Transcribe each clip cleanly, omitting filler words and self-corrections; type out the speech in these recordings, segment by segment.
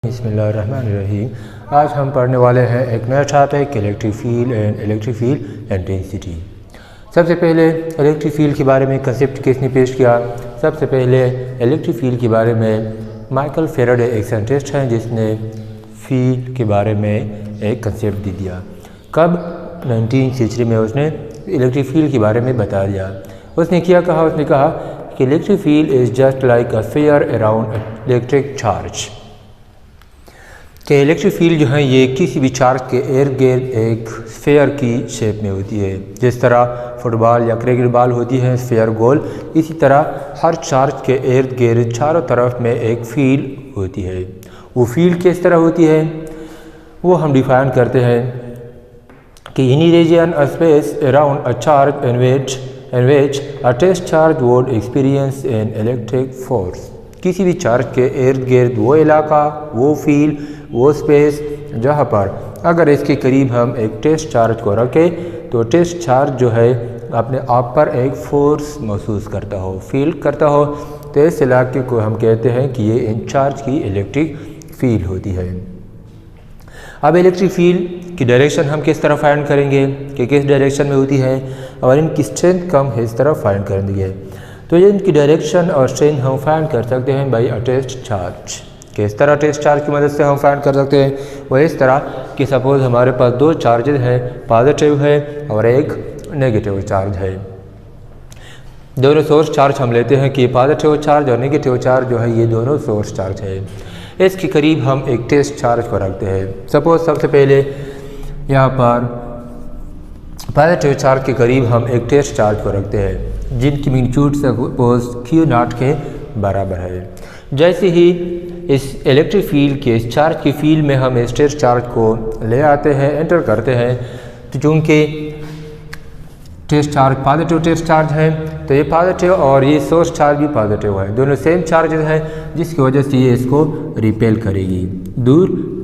बिस्मिल्लाहिर्रहमानिर्रहीम। आज हम पढ़ने वाले हैं एक नया topic electric field and electric field intensity. सबसे पहले इलेक्ट्रिक फील्ड के बारे में कंसेप्ट किसने पेश किया? सबसे पहले इलेक्ट्रिक फील्ड के बारे में माइकल फैराडे एक साइंटिस्ट हैं जिसने फील्ड के बारे में एक कंसेप्ट दे दिया। कब? 19वीं सेंचुरी में उसने इलेक्ट्रिक फील्ड के बारे में बता दिया। उसने क्या कहा? उसने कहा कि electric field is just like a sphere around electric charge. कि इलेक्ट्रिक फील्ड जो है ये किसी भी चार्ज के इर्द गिर्द एक स्फीयर की शेप में होती है। जिस तरह फुटबॉल या क्रिकेट बॉल होती है स्फीयर गोल, इसी तरह हर चार्ज के इर्द गिर्द चारों तरफ में एक फील्ड होती है। वो फील्ड किस तरह होती है वो हम डिफाइन करते हैं कि any region a space around a charge in which a test charge would experience an electric force. किसी भी चार्ज के इर्द गिर्द वो इलाका, वो फील्ड, वो स्पेस जहाँ पर अगर इसके करीब हम एक टेस्ट चार्ज को रखें तो टेस्ट चार्ज जो है अपने आप पर एक फोर्स महसूस करता हो, फील करता हो, तो इस इलाके को हम कहते हैं कि ये इन चार्ज की इलेक्ट्रिक फील्ड होती है। अब इलेक्ट्रिक फील्ड की डायरेक्शन हम किस तरह फाइंड करेंगे कि किस डायरेक्शन में होती है और इनकी स्ट्रेंथ कम इस तरह फाइंड करेंगे। तो ये इनकी डायरेक्शन और स्ट्रेंथ हम फाइंड कर सकते हैं बाई अ टेस्ट चार्ज। किस तरह टेस्ट चार्ज की मदद से हम फाइंड कर सकते हैं? वह इस तरह कि सपोज़ हमारे पास दो चार्जेज हैं, पॉजिटिव है और एक नेगेटिव चार्ज है। दोनों सोर्स चार्ज हम लेते हैं कि पॉजिटिव चार्ज और नेगेटिव चार्ज जो है ये दोनों सोर्स चार्ज है। इसके करीब हम एक टेस्ट चार्ज को रखते हैं। सपोज़ सबसे पहले यहाँ पर पॉजिटिव चार्ज के करीब हम एक टेस्ट चार्ज को रखते हैं जिनकी मैग्नीट्यूड सपोज Q0 के बराबर है। जैसे ही इस इलेक्ट्रिक फील्ड के इस चार्ज की फील्ड में हम इस टेस्ट चार्ज को ले आते हैं, एंटर करते हैं, तो चूँकि test charge positive test charge है तो ये पॉजिटिव और ये सोर्स चार्ज भी पॉजिटिव है, दोनों सेम चार्जेस हैं, जिसकी वजह से ये इसको रिपेल करेगी, दूर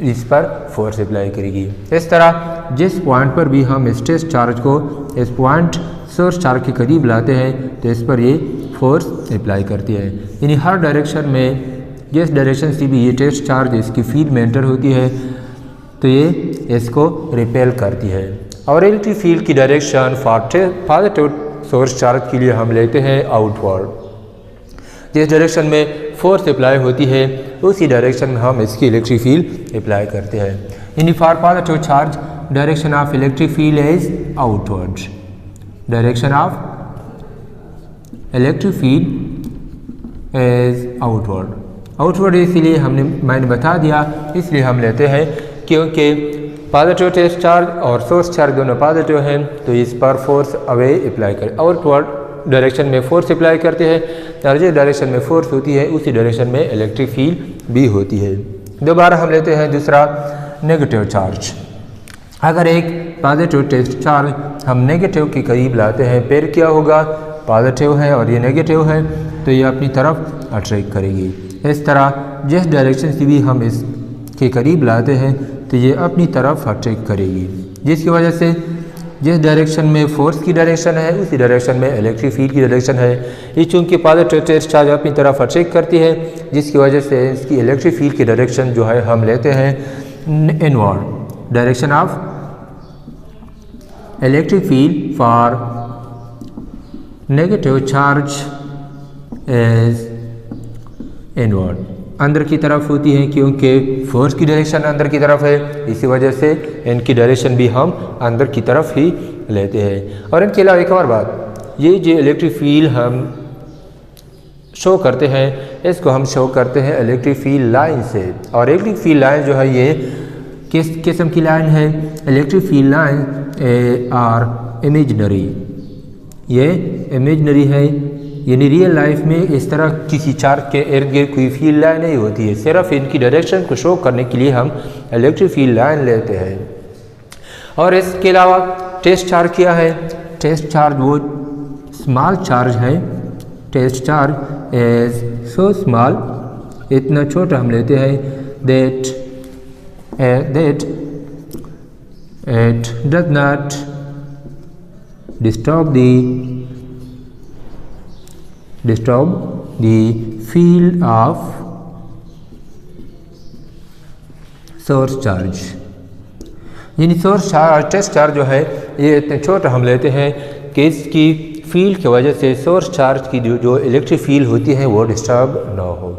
इस पर फोर्स अप्लाई करेगी। इस तरह जिस पॉइंट पर भी हम इस टेस्ट चार्ज को इस पॉइंट सोर्स चार्ज के करीब लाते हैं तो इस पर ये फोर्स अप्लाई करती है। यानी हर डायरेक्शन में जिस डायरेक्शन से भी ये टेस्ट चार्ज इसकी फील्ड में एंटर होती है तो ये इसको रिपेल करती है। और इलेक्ट्रिक फील्ड की direction for positive source charge के लिए हम लेते हैं आउटवर्ड। जिस डायरेक्शन में फोर्स अप्लाई होती है उसी डायरेक्शन में हम इसकी इलेक्ट्रिक फील्ड अप्लाई करते हैं। यानी for positive charge direction of electric field is outward. Direction of electric field is outward. Outward इसलिए मैंने बता दिया, इसलिए हम लेते हैं क्योंकि पॉजिटिव टेस्ट चार्ज और सोर्स चार्ज दोनों पॉजिटिव हैं तो इस पर फोर्स अवे अप्लाई करें, आउटवर्ड डायरेक्शन में फोर्स अप्लाई करते हैं और जिस डायरेक्शन में फोर्स होती है उसी डायरेक्शन में इलेक्ट्रिक फील्ड भी होती है। दोबारा हम लेते हैं दूसरा नेगेटिव चार्ज। अगर एक पॉजिटिव टेस्ट चार्ज हम नेगेटिव के करीब लाते हैं फिर क्या होगा? पॉजिटिव है और ये नेगेटिव है तो ये अपनी तरफ अट्रैक्ट करेगी। इस तरह जिस डायरेक्शन से भी हम इसके करीब लाते हैं तो ये अपनी तरफ अट्रैक्ट करेगी, जिसकी वजह से जिस डायरेक्शन में फोर्स की डायरेक्शन है उसी डायरेक्शन में इलेक्ट्रिक फील्ड की डायरेक्शन है। ये चूँकि पॉजिटिव टेस्ट चार्ज अपनी तरफ अट्रैक्ट करती है जिसकी वजह से इसकी इलेक्ट्रिक फील्ड की डायरेक्शन जो है हम लेते हैं inward. Direction of electric field for negative charge is inward, अंदर की तरफ होती है क्योंकि फोर्स की डायरेक्शन अंदर की तरफ है, इसी वजह से इनकी डायरेक्शन भी हम अंदर की तरफ ही लेते हैं। और इनके अलावा एक और बात, ये जो इलेक्ट्रिक फील्ड हम शो करते हैं इसको हम शो करते हैं इलेक्ट्रिक फील्ड लाइन से। और इलेक्ट्रिक फील्ड लाइन जो है ये किस किस्म की लाइन है? Electric field line are imaginary, ये इमेजिनरी है, यानी रियल लाइफ में इस तरह किसी चार्ज के इर्द गिर्द कोई फील्ड लाइन नहीं होती है, सिर्फ इनकी डायरेक्शन को शो करने के लिए हम इलेक्ट्रिक फील्ड लाइन लेते हैं। और इसके अलावा टेस्ट चार्ज क्या है? टेस्ट चार्ज वो स्मॉल चार्ज है, test charge is so small, इतना छोटा हम लेते हैं that it does not disturb the field of source charge, यानी सोर्स चार्ज टेस्ट चार्ज जो है ये इतने छोटा हम लेते हैं कि इसकी फील्ड की वजह से सोर्स चार्ज की जो इलेक्ट्रिक फील्ड होती है वो डिस्टर्ब ना हो।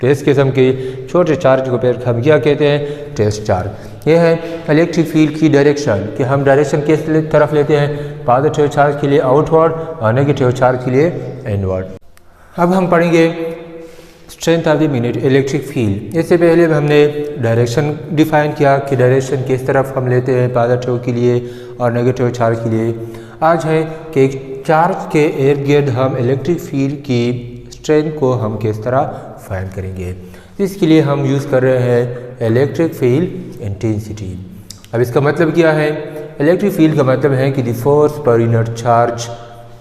तो इस किस्म के छोटे चार्ज को फिर हम क्या कहते हैं, टेस्ट चार्ज। ये है इलेक्ट्रिक फील्ड की डायरेक्शन कि हम डायरेक्शन किस तरफ लेते हैं, पॉजिटिव चार्ज के लिए आउटवर्ड और नेगेटिव चार्ज के लिए इनवर्ड। अब हम पढ़ेंगे strength of the magnetic electric field. इससे पहले हमने डायरेक्शन डिफाइन किया कि डायरेक्शन किस तरफ हम लेते हैं, पॉजिटिव के लिए और नेगेटिव चार्ज के लिए। आज है कि एक चार्ज के इर्द गिर्द हम इलेक्ट्रिक फील्ड की स्ट्रेंथ को हम किस तरह फाइंड करेंगे। इसके लिए हम यूज़ कर रहे हैं इलेक्ट्रिक फील्ड इंटेंसिटी। अब इसका मतलब क्या है, इलेक्ट्रिक फील्ड का मतलब है कि the force per unit charge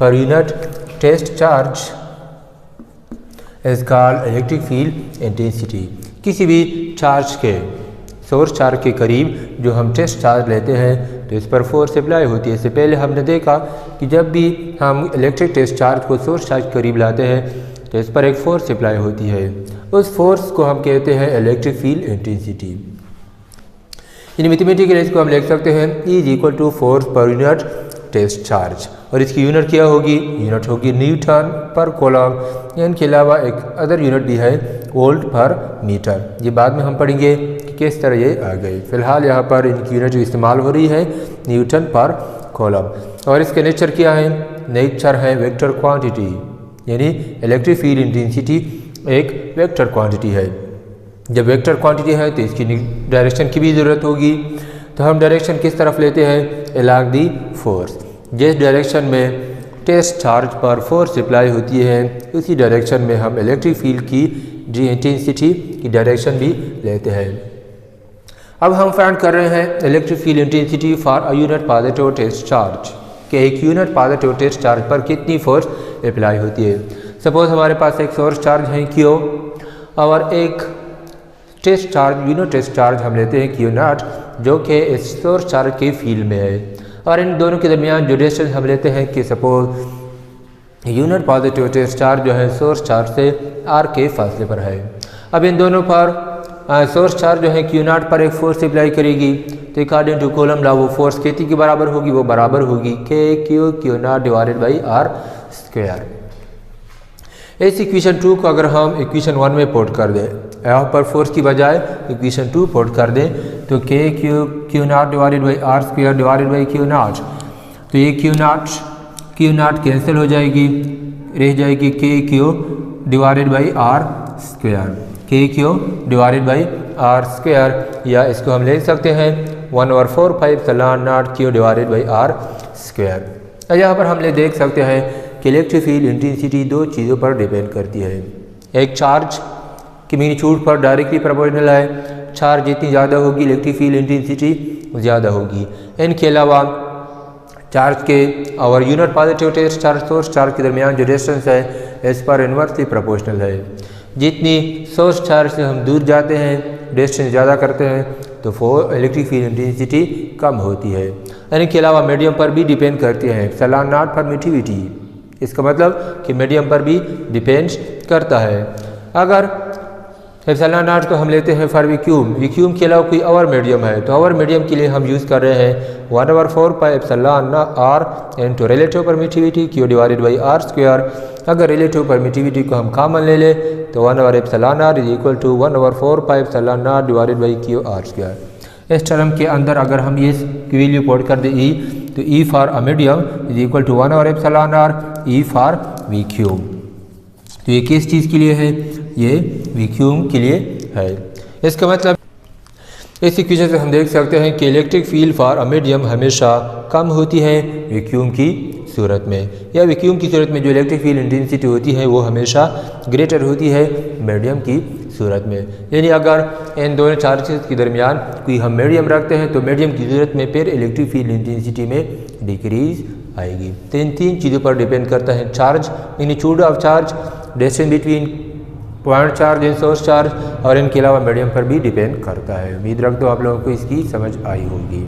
per unit test charge is called electric field intensity. किसी भी चार्ज के सोर्स चार्ज के करीब जो हम टेस्ट चार्ज लेते हैं तो इस पर फोर्स अप्लाई होती है। इससे पहले हमने देखा कि जब भी हम इलेक्ट्रिक टेस्ट चार्ज को सोर्स चार्ज के करीब लाते हैं तो इस पर एक फोर्स अप्लाई होती है। उस फोर्स को हम कहते हैं electric field intensity. In mathematical इसको हम लिख सकते हैं is equal to force per unit test charge, और इसकी यूनिट क्या होगी, यूनिट होगी न्यूटन पर कूलम। इनके अलावा एक अदर यूनिट भी है वोल्ट पर मीटर। ये बाद में हम पढ़ेंगे कि किस तरह ये आ गई। फिलहाल यहाँ पर इनकी यूनिट जो इस्तेमाल हो रही है न्यूटन पर कूलम। और इसके नेचर क्या है, नेचर है वेक्टर क्वांटिटी, यानी इलेक्ट्रिक फील्ड इंटेंसिटी एक वेक्टर क्वांटिटी है। जब वेक्टर क्वांटिटी है तो इसकी डायरेक्शन की भी ज़रूरत होगी। तो हम डायरेक्शन किस तरफ लेते हैं, अलोंग दी फोर्स। जिस डायरेक्शन में टेस्ट चार्ज पर फोर्स अप्लाई होती है उसी डायरेक्शन में हम इलेक्ट्रिक फील्ड की इंटेंसिटी की डायरेक्शन भी लेते हैं। अब हम फाइंड कर रहे हैं electric field intensity for a unit positive test charge, कि एक यूनिट पॉजिटिव टेस्ट चार्ज पर कितनी फोर्स अप्लाई होती है। सपोज हमारे पास एक सोर्स चार्ज है क्यू और एक test charge unit test charge हम लेते हैं क्यू नॉट, जो कि इस सोर्स चार्ज के फील्ड में है। और इन दोनों के दरमियान जो डिस्टेंस हम लेते हैं कि suppose unit positive test charge जो है सोर्स चार्ज से आर के फासले पर है। अब इन दोनों पर सोर्स चार्ज जो है क्यू नॉट पर एक फोर्स अप्लाई करेगी तो अकॉर्डिंग टू कूलम लॉ वो फोर्स कितनी के बराबर होगी, वो बराबर होगी K Q naught divided by are square. इस इक्वेशन 2 को अगर हम इक्वेशन 1 में पुट कर दें, यहाँ पर फोर्स की बजाय इक्वेशन 2 पुट कर दें तो K Q naught divided by are square divided by Q naught, तो ये क्यू नॉट कैंसिल हो जाएगी, रह जाएगी k q divided by are square, k q divided by are square, या इसको हम ले सकते हैं 1/4 q divided by are square. यहाँ पर हम देख सकते हैं कि इलेक्ट्रिक फील्ड इंटेंसिटी दो चीज़ों पर डिपेंड करती है। एक चार्ज की मैग्नीट्यूड पर डायरेक्टली प्रोपोर्शनल है, चार्ज जितनी ज़्यादा होगी इलेक्ट्रिक फील्ड इंटेंसिटी ज़्यादा होगी। इनके अलावा चार्ज के और unit positive test charge source charge के दरमियान जो डिस्टेंस है इस पर इन्वर्सली प्रोपोर्शनल है। जितनी सोर्स चार्ज से हम दूर जाते हैं डिस्टेंस ज़्यादा करते हैं तो इलेक्ट्रिक फील्ड इंटेंसिटी कम होती है। इनके अलावा मीडियम पर भी डिपेंड करती है, एप्सिलॉन नॉट परमिटिविटी, इसका मतलब कि मीडियम पर भी डिपेंड करता है। अगर एप्सिलॉन नॉट को हम लेते हैं फॉर वैक्यूम के अलावा कोई और मीडियम है तो और मीडियम के लिए हम यूज़ कर रहे हैं 1/4 epsilon r into relative permittivity q divided by are square. अगर रिलेटिव परमिटिविटी को हम कॉमन ले लें तो 1/एप्सिलॉन is equal to 1/4 epsilon divided by q r square. इस टर्म के अंदर अगर हम ये वैल्यू पुट कर दें ई, तो E for a medium is equal to 1/एप्सिलॉन ई फॉर वैक्यूम। तो ये किस चीज़ के लिए है, ये वैक्यूम के लिए है। इसका मतलब इस इक्वेशन से हम देख सकते हैं कि electric field for a medium हमेशा कम होती है वैक्यूम की सूरत में, या वैक्यूम की सूरत में जो इलेक्ट्रिक फील्ड इंटेंसिटी होती है वो हमेशा ग्रेटर होती है मीडियम की सूरत में। यानी अगर इन दोनों चार्जेस के दरमियान कोई हम मीडियम रखते हैं तो मीडियम की सूरत में फिर इलेक्ट्रिक फील्ड इंटेंसिटी में डिक्रीज आएगी। तो इन तीन चीज़ों पर डिपेंड करता है charge, magnitude of charge, distance between point charge and source charge, और इनके अलावा मीडियम पर भी डिपेंड करता है। उम्मीद रखता हूँ आप लोगों को इसकी समझ आई होगी।